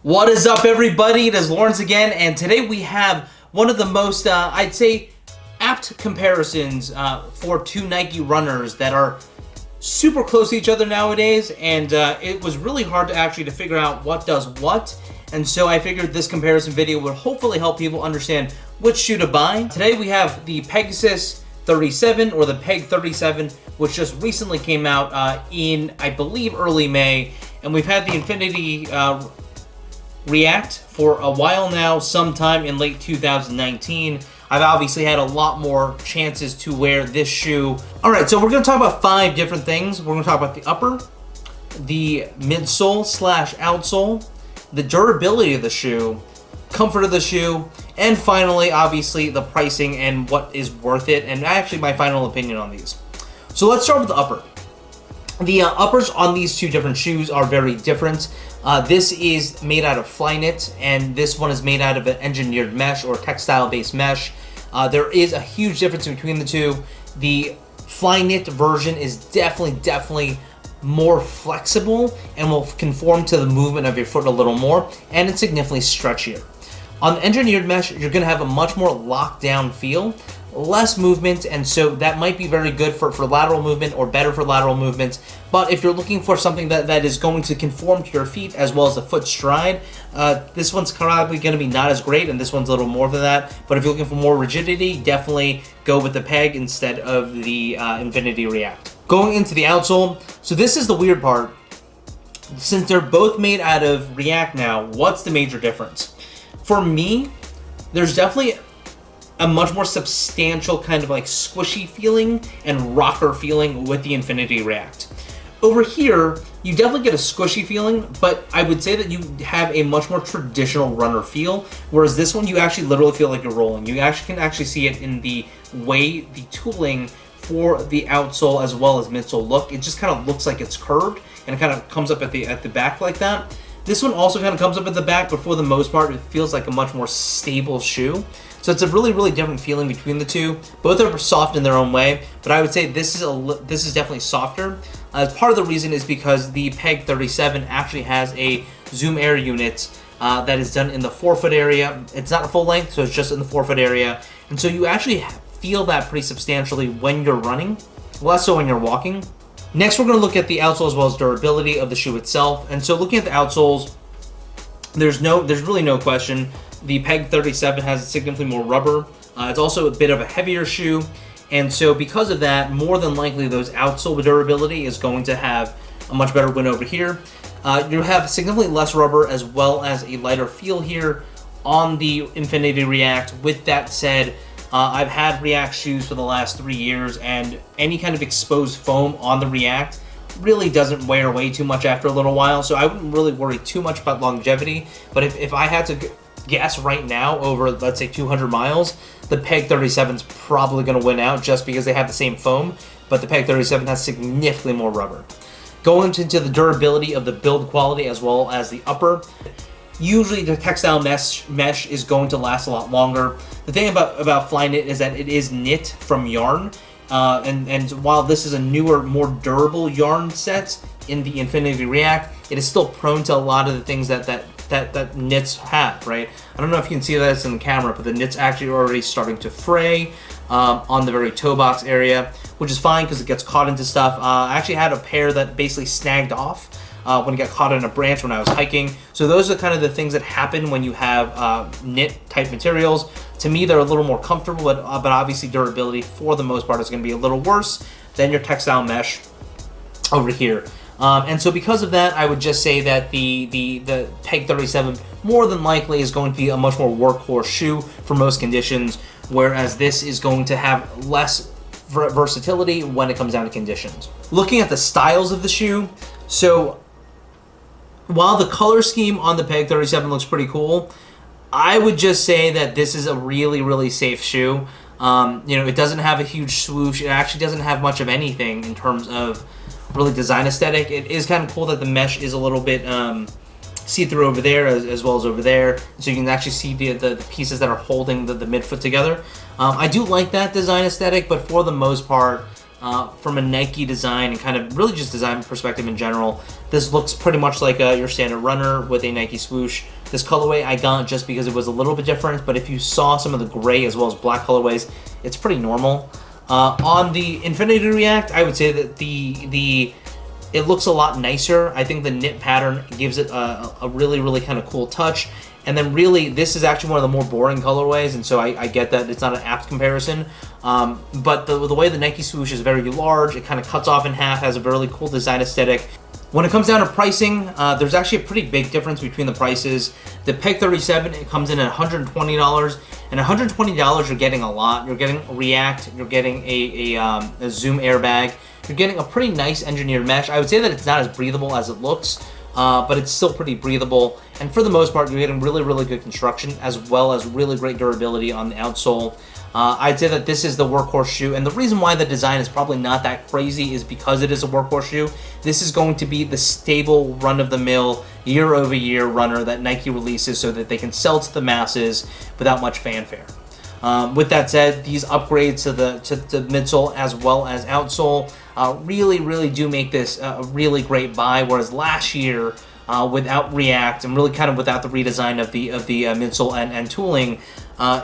What is up, everybody? It is Lawrence again, and today we have one of the most, I'd say, apt comparisons for two Nike runners that are super close to each other nowadays, and it was really hard to actually figure out what does what, and so I figured this comparison video would hopefully help people understand which shoe to buy. Today we have the Pegasus 37, or the Peg 37, which just recently came out in, I believe, early May, and we've had the Infinity React for a while now, sometime in late 2019. I've obviously had a lot more chances to wear this shoe. Alright, so we're going to talk about 5 different things. We're going to talk about the upper, the midsole slash outsole, the durability of the shoe, comfort of the shoe, and finally, obviously, the pricing and what is worth it, and actually my final opinion on these. So let's start with the upper. The uppers on these two different shoes are very different. This is made out of Flyknit, and this one is made out of an engineered mesh or textile-based mesh. There is a huge difference between the two. The Flyknit version is definitely more flexible and will conform to the movement of your foot a little more, and it's significantly stretchier. On the engineered mesh, you're going to have a much more locked down feel, less movement, and so that might be very good for lateral movement or better for lateral movements. But if you're looking for something that is going to conform to your feet as well as the foot stride, this one's probably going to be not as great, and this one's a little more than that. But if you're looking for more rigidity, definitely go with the Peg instead of the Infinity React. Going into the outsole, so this is the weird part. Since they're both made out of React now, what's the major difference? For me, there's definitely a much more substantial kind of like squishy feeling and rocker feeling with the Infinity React. Over here, you definitely get a squishy feeling, but I would say that you have a much more traditional runner feel, whereas this one you actually literally feel like you're rolling. You actually can see it in the way the tooling for the outsole as well as midsole look. It just kind of looks like it's curved, and it kind of comes up at the back like that. This one also kind of comes up at the back, but for the most part, it feels like a much more stable shoe. So it's a really different feeling between the two. Both are soft in their own way, but I would say this is definitely softer. Part of the reason is because the Peg 37 actually has a Zoom Air unit that is done in the forefoot area. It's not a full length, so it's just in the forefoot area. And so you actually feel that pretty substantially when you're running, less so when you're walking. Next, we're going to look at the outsole as well as durability of the shoe itself. And so looking at the outsoles, there's really no question. The Peg 37 has significantly more rubber. It's also a bit of a heavier shoe. And so because of that, more than likely those outsole durability is going to have a much better win over here. You have significantly less rubber as well as a lighter feel here on the Infinity React. With that said, I've had React shoes for the last 3 years, and any kind of exposed foam on the React really doesn't wear away too much after a little while, so I wouldn't really worry too much about longevity. But if I had to guess right now over, let's say, 200 miles, the Peg 37 is probably going to win out just because they have the same foam, but the Peg 37 has significantly more rubber. Going into the durability of the build quality as well as the upper, usually the textile mesh is going to last a lot longer. The thing about Flyknit is that it is knit from yarn, and while this is a newer, more durable yarn set in the Infinity React, it is still prone to a lot of the things that knits have, right? I don't know if you can see that in the camera, but the knits actually are already starting to fray on the very toe box area, which is fine because it gets caught into stuff. I actually had a pair that basically snagged off when it got caught in a branch when I was hiking. So those are kind of the things that happen when you have knit type materials. To me, they're a little more comfortable, but obviously durability for the most part is going to be a little worse than your textile mesh over here. And so because of that, I would just say that the Peg 37 more than likely is going to be a much more workhorse shoe for most conditions, whereas this is going to have less versatility when it comes down to conditions. Looking at the styles of the shoe, so while the color scheme on the Peg 37 looks pretty cool, I would just say that this is a really safe shoe. It doesn't have a huge swoosh. It actually doesn't have much of anything in terms of really design aesthetic. It is kind of cool that the mesh is a little bit see-through over there as well as over there, so you can actually see the pieces that are holding the midfoot together. I do like that design aesthetic, but for the most part, from a Nike design and kind of really just design perspective in general, this looks pretty much like your standard runner with a Nike swoosh. This colorway I got just because it was a little bit different, but if you saw some of the gray as well as black colorways, it's pretty normal. On the Infinity React, I would say that it looks a lot nicer. I think the knit pattern gives it a really, really kind of cool touch. And then really, this is actually one of the more boring colorways, and so I get that it's not an apt comparison. But the way the Nike swoosh is very large, it kind of cuts off in half, has a really cool design aesthetic. When it comes down to pricing, there's actually a pretty big difference between the prices. The Peg 37, it comes in at $120, and $120 you're getting a lot. You're getting a React, you're getting a Zoom airbag, you're getting a pretty nice engineered mesh. I would say that it's not as breathable as it looks, but it's still pretty breathable. And for the most part, you're getting really, really good construction as well as really great durability on the outsole. I'd say that this is the workhorse shoe, and the reason why the design is probably not that crazy is because it is a workhorse shoe. This is going to be the stable, run-of-the-mill, year-over-year runner that Nike releases so that they can sell to the masses without much fanfare. With that said, these upgrades to the midsole as well as outsole really, really do make this a really great buy, whereas last year, without React and really kind of without the redesign of the midsole and tooling,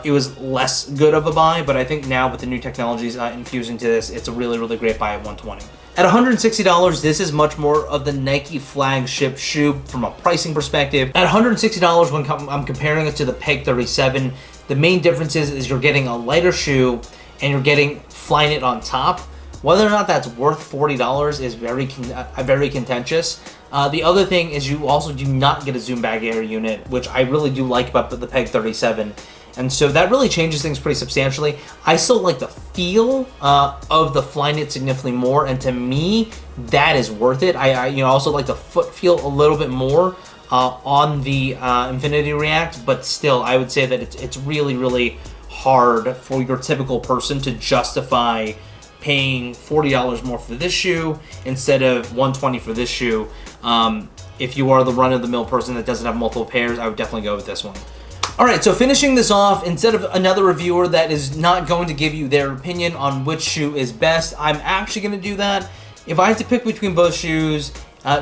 it was less good of a buy. But I think now with the new technologies infused into this, it's a really, really great buy at $120. At $160, this is much more of the Nike flagship shoe from a pricing perspective. At $160, when I'm comparing it to the Peg 37, the main difference is you're getting a lighter shoe and you're getting Flyknit on top. Whether or not that's worth $40 is very contentious. The other thing is you also do not get a Zoom bag air unit, which I really do like about the Peg 37. And so that really changes things pretty substantially. I still like the feel of the Flyknit significantly more, and to me, that is worth it. I also like the foot feel a little bit more on the Infinity React, but still, I would say that it's really, really hard for your typical person to justify paying $40 more for this shoe instead of $120 for this shoe. If you are the run-of-the-mill person that doesn't have multiple pairs, I would definitely go with this one. Alright, so finishing this off, instead of another reviewer that is not going to give you their opinion on which shoe is best, I'm actually going to do that. If I had to pick between both shoes,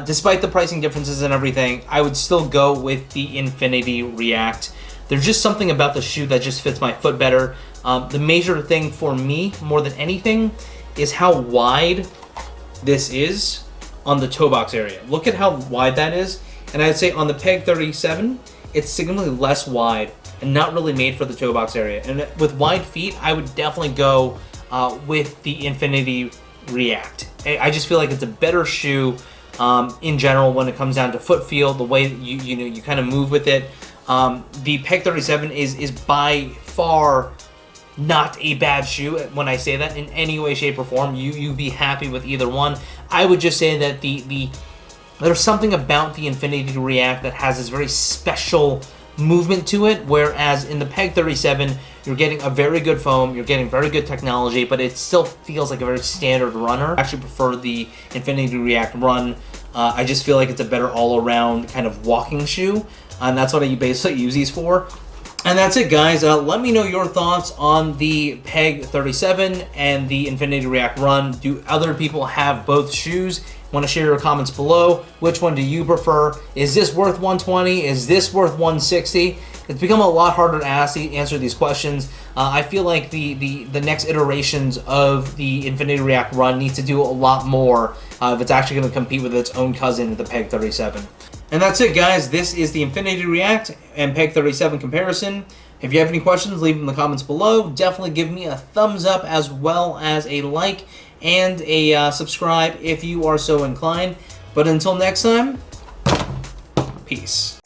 despite the pricing differences and everything, I would still go with the Infinity React. There's just something about the shoe that just fits my foot better. The major thing for me, more than anything, is how wide this is on the toe box area. Look at how wide that is, and I'd say on the Peg 37, it's significantly less wide and not really made for the toe box area. And with wide feet, I would definitely go with the Infinity React. I just feel like it's a better shoe in general when it comes down to foot feel, the way you kind of move with it. The Peg 37 is by far not a bad shoe. When I say that in any way, shape, or form, you'd be happy with either one. I would just say that there's something about the Infinity React that has this very special movement to it, whereas in the Peg 37, you're getting a very good foam, you're getting very good technology, but it still feels like a very standard runner. I actually prefer the Infinity React Run. I just feel like it's a better all-around kind of walking shoe, and that's what I basically use these for. And that's it, guys. Let me know your thoughts on the Peg 37 and the Infinity React Run. Do other people have both shoes? Want to share your comments below. Which one do you prefer? Is this worth $120? Is this worth $160? It's become a lot harder to answer these questions. I feel like the next iterations of the Infinity React Run need to do a lot more if it's actually going to compete with its own cousin, the Peg 37. And that's it, guys. This is the Infinity React and Peg 37 comparison. If you have any questions, leave them in the comments below. Definitely give me a thumbs up as well as a like and a subscribe if you are so inclined. But until next time, peace.